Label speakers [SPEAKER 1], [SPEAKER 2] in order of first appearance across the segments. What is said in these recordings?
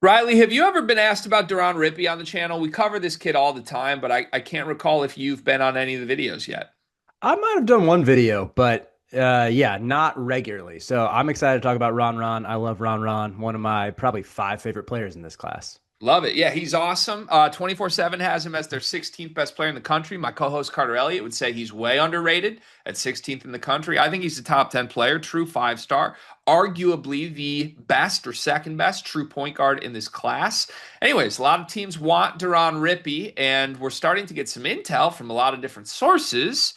[SPEAKER 1] Riley, have you ever been asked about Deron Rippey on the channel? We cover this kid all the time, but I can't recall if you've been on any of the videos yet.
[SPEAKER 2] I might have done one video, but yeah, not regularly. So I'm excited to talk about Ron Ron. I love Ron Ron, one of my probably five favorite players in this class.
[SPEAKER 1] Love it. Yeah, he's awesome. 24/7 has him as their 16th best player in the country. My co-host Carter Elliott would say he's way underrated at 16th in the country. I think he's a top 10 player, true five-star, arguably the best or second best true point guard in this class. Anyways, a lot of teams want Deron Rippey, and we're starting to get some intel from a lot of different sources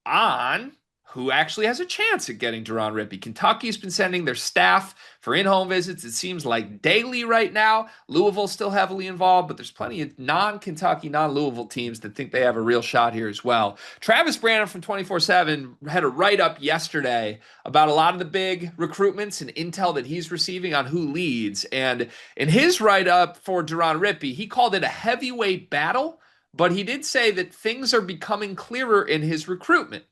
[SPEAKER 1] on who actually has a chance at getting Deron Rippey. Kentucky's been sending their staff for in-home visits. It seems like daily right now. Louisville's still heavily involved, but there's plenty of non-Kentucky, non-Louisville teams that think they have a real shot here as well. Travis Branham from 24/7 had a write-up yesterday about a lot of the big recruitments and intel that he's receiving on who leads. And in his write-up for Deron Rippey, he called it a heavyweight battle, but he did say that things are becoming clearer in his recruitment.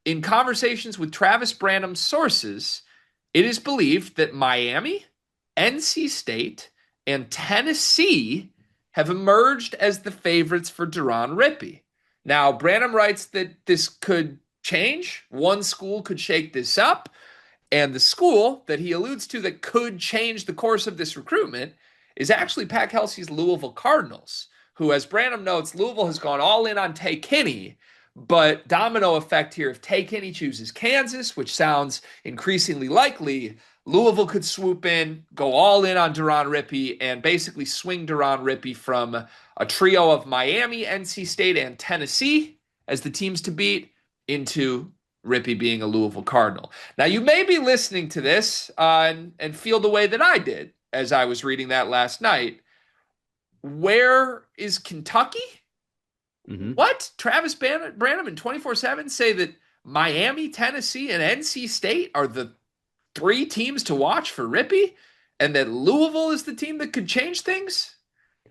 [SPEAKER 1] In conversations with Travis Branham's sources, it is believed that Miami, NC State, and Tennessee have emerged as the favorites for Deron Rippey. Now, Branham writes that this could change. One school could shake this up. And the school that he alludes to that could change the course of this recruitment is actually Pat Kelsey's Louisville Cardinals, who, as Branham notes, Louisville has gone all in on Tay Kinney. But domino effect here, if Tay Kinney chooses Kansas, which sounds increasingly likely, Louisville could swoop in, go all in on Deron Rippey, and basically swing Deron Rippey from a trio of Miami, NC State, and Tennessee as the teams to beat into Rippey being a Louisville Cardinal. Now, you may be listening to this and feel the way that I did as I was reading that last night. Where is Kentucky?
[SPEAKER 2] Hmm.
[SPEAKER 1] What? Travis Branham and 24/7 say that Miami, Tennessee, and NC State are the three teams to watch for Rippey, and that Louisville is the team that could change things?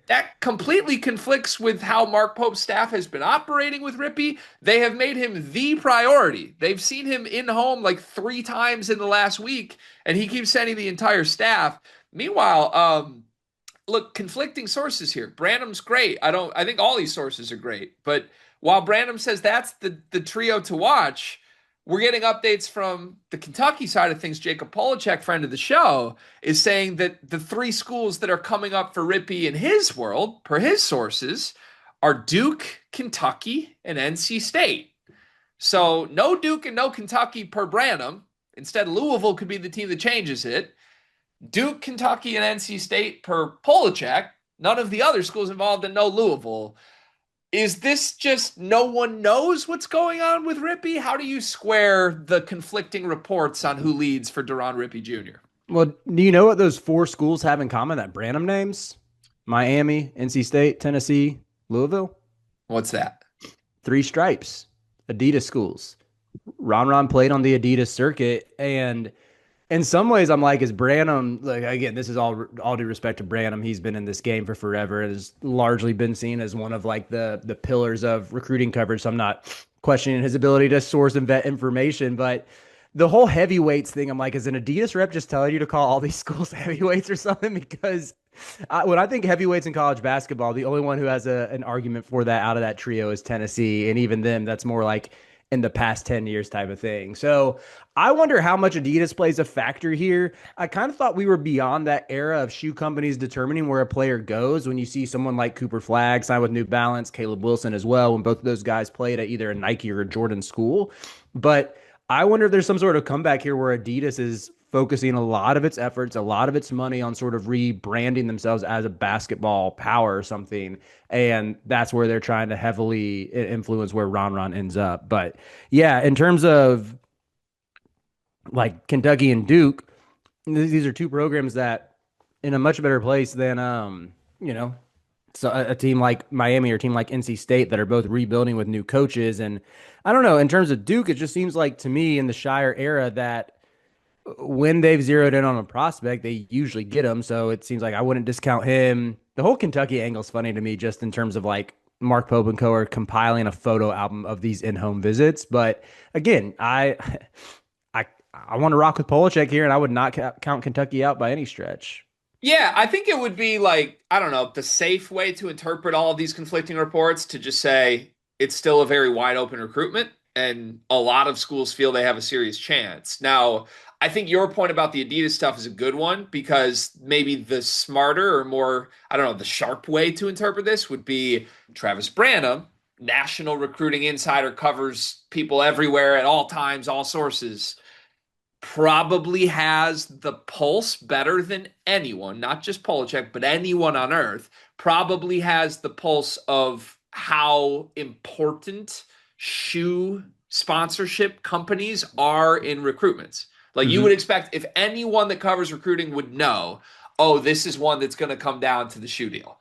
[SPEAKER 1] That completely conflicts with how Mark Pope's staff has been operating with Rippey. They have made him the priority. They've seen him in home like 3 times in the last week, and he keeps sending the entire staff. Meanwhile, look, conflicting sources here. Branham's great. I think all these sources are great. But while Branham says that's the trio to watch, we're getting updates from the Kentucky side of things. Jacob Polachek, friend of the show, is saying that the three schools that are coming up for Rippey in his world, per his sources, are Duke, Kentucky, and NC State. So no Duke and no Kentucky per Branham. Instead, Louisville could be the team that changes it. Duke, Kentucky, and NC State per Polachek. None of the other schools involved, and no Louisville. Is this just no one knows what's going on with Rippey? How do you square the conflicting reports on who leads for Deron Rippey Jr.?
[SPEAKER 2] Well, do you know what those four schools have in common that Branham names? Miami, NC State, Tennessee, Louisville.
[SPEAKER 1] What's that?
[SPEAKER 2] Three stripes, Adidas schools. Ron Ron played on the Adidas circuit, and in some ways, I'm like, is Branham, like, again, this is all due respect to Branham. He's been in this game for forever and has largely been seen as one of like the pillars of recruiting coverage. So I'm not questioning his ability to source and vet information, but the whole heavyweights thing, I'm like, is an Adidas rep just telling you to call all these schools heavyweights or something? Because when I think heavyweights in college basketball, the only one who has an argument for that out of that trio is Tennessee. And even them, that's more like in the past 10 years type of thing. So I wonder how much Adidas plays a factor here. I kind of thought we were beyond that era of shoe companies determining where a player goes when you see someone like Cooper Flagg sign with New Balance, Caleb Wilson as well, when both of those guys played at either a Nike or a Jordan school. But I wonder if there's some sort of comeback here where Adidas is focusing a lot of its efforts, a lot of its money on sort of rebranding themselves as a basketball power or something. And that's where they're trying to heavily influence where Ron Ron ends up. But yeah, in terms of like Kentucky and Duke, these are two programs that in a much better place than you know, so a team like Miami or a team like NC State that are both rebuilding with new coaches. And I don't know, in terms of Duke, it just seems like to me in the Shire era that when they've zeroed in on a prospect, they usually get him. So it seems like I wouldn't discount him. The whole Kentucky angle is funny to me, just in terms of like Mark Pope and co are compiling a photo album of these in-home visits. But again, I want to rock with Polachek here, and I would not count Kentucky out by any stretch.
[SPEAKER 1] Yeah, I think it would be like, I don't know, the safe way to interpret all of these conflicting reports to just say it's still a very wide open recruitment and a lot of schools feel they have a serious chance. Now, I think your point about the Adidas stuff is a good one because maybe the smarter or more, I don't know, the sharp way to interpret this would be Travis Branham, national recruiting insider, covers people everywhere at all times, all sources, probably has the pulse better than anyone, not just Polachek, but anyone on earth, probably has the pulse of how important shoe sponsorship companies are in recruitments. Like you would
[SPEAKER 2] Hmm.
[SPEAKER 1] expect if anyone that covers recruiting would know, oh, this is one that's going to come down to the shoe deal.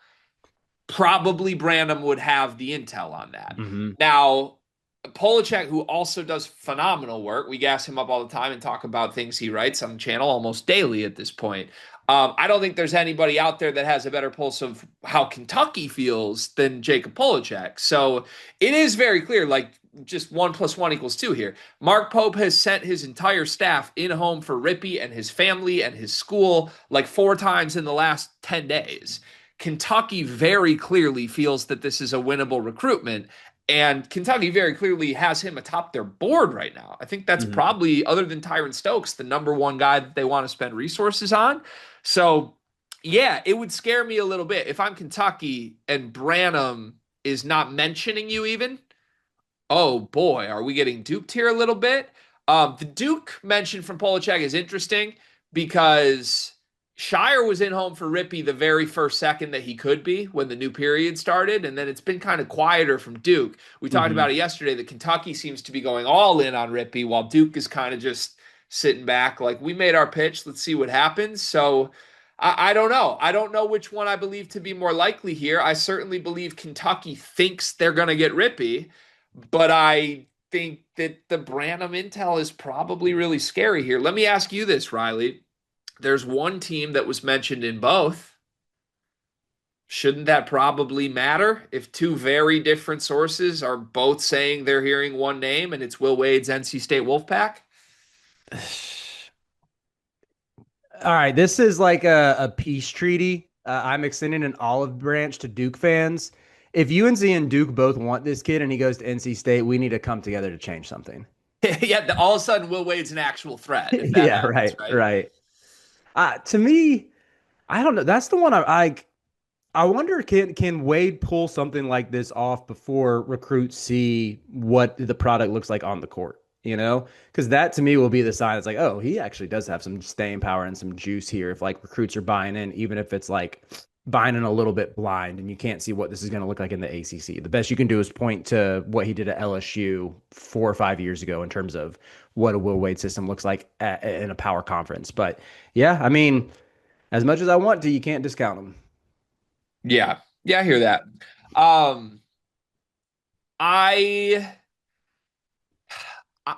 [SPEAKER 1] Probably Branham would have the intel on that.
[SPEAKER 2] Hmm.
[SPEAKER 1] Now, Polachek, who also does phenomenal work, we gas him up all the time and talk about things he writes on the channel almost daily at this point. I don't think there's anybody out there that has a better pulse of how Kentucky feels than Jacob Polachek. So it is very clear, like just 1 + 1 = 2 here. Mark Pope has sent his entire staff in home for Rippey and his family and his school like 4 times in the last 10 days. Kentucky very clearly feels that this is a winnable recruitment. And Kentucky very clearly has him atop their board right now. I think that's
[SPEAKER 2] Hmm.
[SPEAKER 1] probably, other than Tyron Stokes, the number one guy that they want to spend resources on. So, yeah, it would scare me a little bit if I'm Kentucky and Branham is not mentioning you even. Oh boy, are we getting duped here a little bit? The Duke mention from Polachek is interesting because Shire was in home for Rippey the very first second that he could be when the new period started, and then it's been kind of quieter from Duke. We talked
[SPEAKER 2] Hmm.
[SPEAKER 1] about it yesterday that Kentucky seems to be going all in on Rippey while Duke is kind of just sitting back, like we made our pitch, let's see what happens. So I don't know. I don't know which one I believe to be more likely here. I certainly believe Kentucky thinks they're going to get Rippey, but I think that the Branham intel is probably really scary here. Let me ask you this, Riley. There's one team that was mentioned in both. Shouldn't that probably matter if two very different sources are both saying they're hearing one name and it's Will Wade's NC State Wolfpack?
[SPEAKER 2] All right, this is like a peace treaty. I'm extending an olive branch to Duke fans. If UNC and Duke both want this kid and he goes to NC State, we need to come together to change something.
[SPEAKER 1] Yeah, all of a sudden Will Wade's an actual threat if that
[SPEAKER 2] Yeah,
[SPEAKER 1] happens,
[SPEAKER 2] right,
[SPEAKER 1] right?
[SPEAKER 2] right. To me, I don't know. That's the one I wonder can Wade pull something like this off before recruits see what the product looks like on the court, you know? Because that to me will be the sign. It's like, oh, he actually does have some staying power and some juice here if like recruits are buying in, even if it's like buying in a little bit blind and you can't see what this is going to look like in the ACC. The best you can do is point to what he did at LSU 4 or 5 years ago in terms of what a Will Wade system looks like in a power conference. But yeah, I mean, as much as I want to, you can't discount him.
[SPEAKER 1] Yeah. Yeah, I hear that. Um, I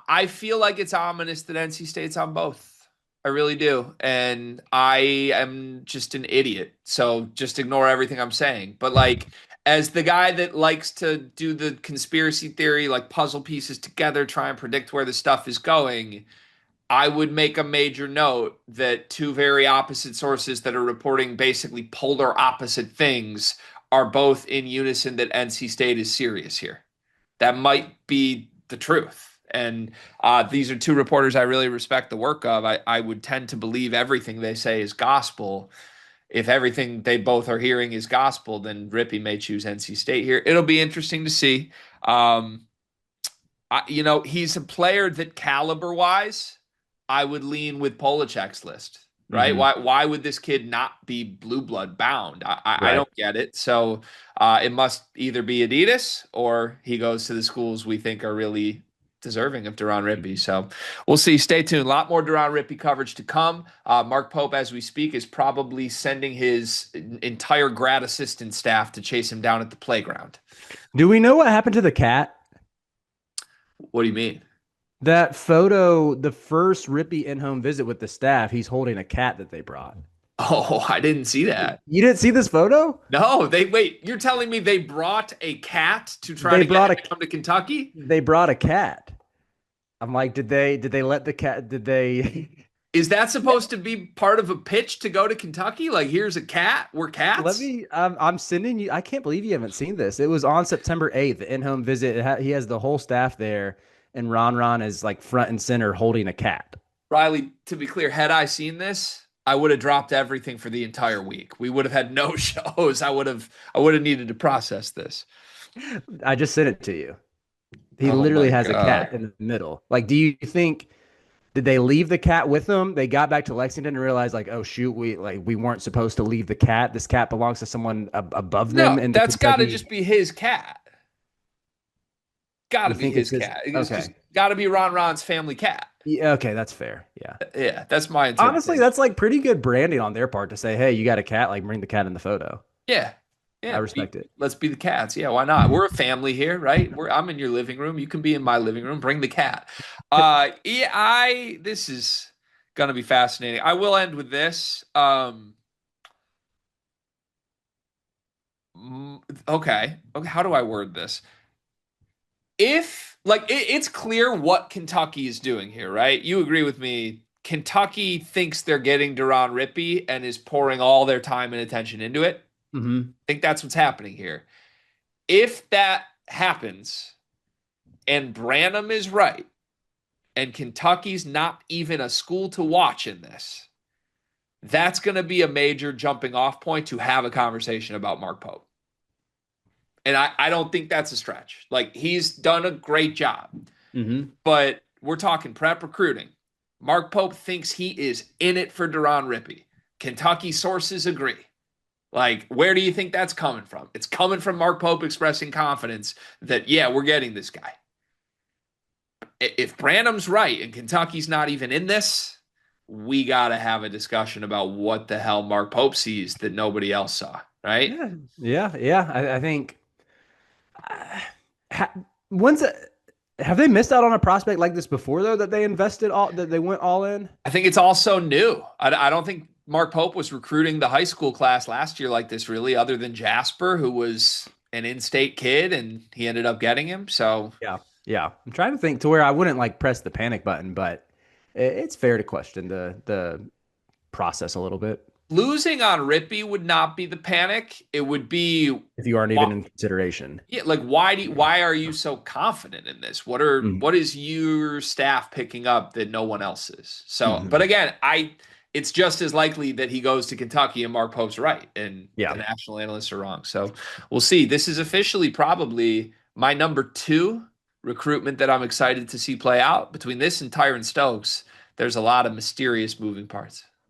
[SPEAKER 1] I feel like it's ominous that NC State's on both. I really do. And I am just an idiot. So just ignore everything I'm saying. But like as the guy that likes to do the conspiracy theory, like puzzle pieces together, try and predict where the stuff is going, I would make a major note that two very opposite sources that are reporting basically polar opposite things are both in unison that NC State is serious here. That might be the truth. And these are two reporters I really respect the work of. I would tend to believe everything they say is gospel. If everything they both are hearing is gospel, then Rippey may choose NC State here. It'll be interesting to see. Um, he's a player that caliber wise, I would lean with Polachek's list, right?
[SPEAKER 2] Hmm.
[SPEAKER 1] Why would this kid not be blue blood bound? I
[SPEAKER 2] Right.
[SPEAKER 1] don't get it. So it must either be Adidas or he goes to the schools we think are really deserving of Deron Rippey. So we'll see. Stay tuned. A lot more Deron Rippey coverage to come. Mark Pope, as we speak, is probably sending his entire grad assistant staff to chase him down at the playground.
[SPEAKER 2] Do we know what happened to the cat?
[SPEAKER 1] What do you mean?
[SPEAKER 2] That photo, the first Rippy in-home visit with the staff, he's holding a cat that they brought.
[SPEAKER 1] Oh, I didn't see that.
[SPEAKER 2] You didn't see this photo?
[SPEAKER 1] No, they wait. You're telling me they brought a cat to try
[SPEAKER 2] They
[SPEAKER 1] to get
[SPEAKER 2] brought
[SPEAKER 1] him
[SPEAKER 2] a
[SPEAKER 1] to come to Kentucky?
[SPEAKER 2] they brought a cat. I'm like, did they let the cat? Did they?
[SPEAKER 1] Is that supposed to be part of a pitch to go to Kentucky? Like, here's a cat. We're
[SPEAKER 2] Let
[SPEAKER 1] cats.
[SPEAKER 2] me. I'm sending you. I can't believe you haven't seen this. It was on September 8th, the in-home visit. He has the whole staff there, and Ron is like front and center holding a cat.
[SPEAKER 1] Riley, to be clear, had I seen this, I would have dropped everything for the entire week. We would have had no shows. I would have needed to process this.
[SPEAKER 2] I just sent it to you. He
[SPEAKER 1] Oh my
[SPEAKER 2] literally has a
[SPEAKER 1] God.
[SPEAKER 2] cat in the middle. Like, do you think did they leave the cat with them? They got back to Lexington and realized, like, oh shoot, we weren't supposed to leave the cat. This cat belongs to someone above them
[SPEAKER 1] No,
[SPEAKER 2] in the
[SPEAKER 1] that's got to
[SPEAKER 2] Kentucky.
[SPEAKER 1] just be his cat. Got to
[SPEAKER 2] You
[SPEAKER 1] be
[SPEAKER 2] think it's
[SPEAKER 1] his
[SPEAKER 2] his?
[SPEAKER 1] cat. It's just
[SPEAKER 2] Okay.
[SPEAKER 1] got to be Ron's family cat.
[SPEAKER 2] Yeah, okay, that's fair. Yeah.
[SPEAKER 1] Yeah, that's my
[SPEAKER 2] Honestly,
[SPEAKER 1] interpretation.
[SPEAKER 2] that's like pretty good branding on their part to say, hey, you got a cat, like bring the cat in the photo.
[SPEAKER 1] Yeah.
[SPEAKER 2] I
[SPEAKER 1] Yeah,
[SPEAKER 2] respect it.
[SPEAKER 1] let's be the cats. Yeah, why not? We're a family here, right? I'm in your living room. You can be in my living room. Bring the cat. Yeah, I this is gonna be fascinating. I will end with this. Okay. Okay, how do I word this? If like it's clear what Kentucky is doing here, right? You agree with me. Kentucky thinks they're getting Deron Rippey and is pouring all their time and attention into it.
[SPEAKER 2] Hmm.
[SPEAKER 1] I think that's what's happening here. If that happens and Branham is right and Kentucky's not even a school to watch in this, that's going to be a major jumping off point to have a conversation about Mark Pope. And I don't think that's a stretch. Like, he's done a great job,
[SPEAKER 2] Hmm.
[SPEAKER 1] but we're talking prep recruiting. Mark Pope thinks he is in it for Deron Rippey. Kentucky sources agree. Like, where do you think that's coming from? It's coming from Mark Pope expressing confidence that, yeah, we're getting this guy. If Branham's right and Kentucky's not even in this, we got to have a discussion about what the hell Mark Pope sees that nobody else saw, right?
[SPEAKER 2] Yeah, yeah. I think ha, when's it, have they missed out on a prospect like this before though that they invested all that they went all in?
[SPEAKER 1] I think it's also new. I don't think Mark Pope was recruiting the high school class last year like this, really, other than Jasper, who was an in-state kid, and he ended up getting him. So
[SPEAKER 2] Yeah, yeah. I'm trying to think to where I wouldn't like press the panic button, but it's fair to question the process a little bit
[SPEAKER 1] losing on Rippy would not be the panic. It would be
[SPEAKER 2] if you aren't
[SPEAKER 1] why,
[SPEAKER 2] even in consideration.
[SPEAKER 1] yeah, like why are you so confident in this?
[SPEAKER 2] Mm-hmm.
[SPEAKER 1] What is your staff picking up that no one else is? So, but
[SPEAKER 2] Mm-hmm.
[SPEAKER 1] again, it's just as likely that he goes to Kentucky and Mark Pope's right and the
[SPEAKER 2] Yeah.
[SPEAKER 1] national analysts are wrong. So we'll see. This is officially probably my number two recruitment that I'm excited to see play out. Between this and Tyron Stokes, there's a lot of mysterious moving parts.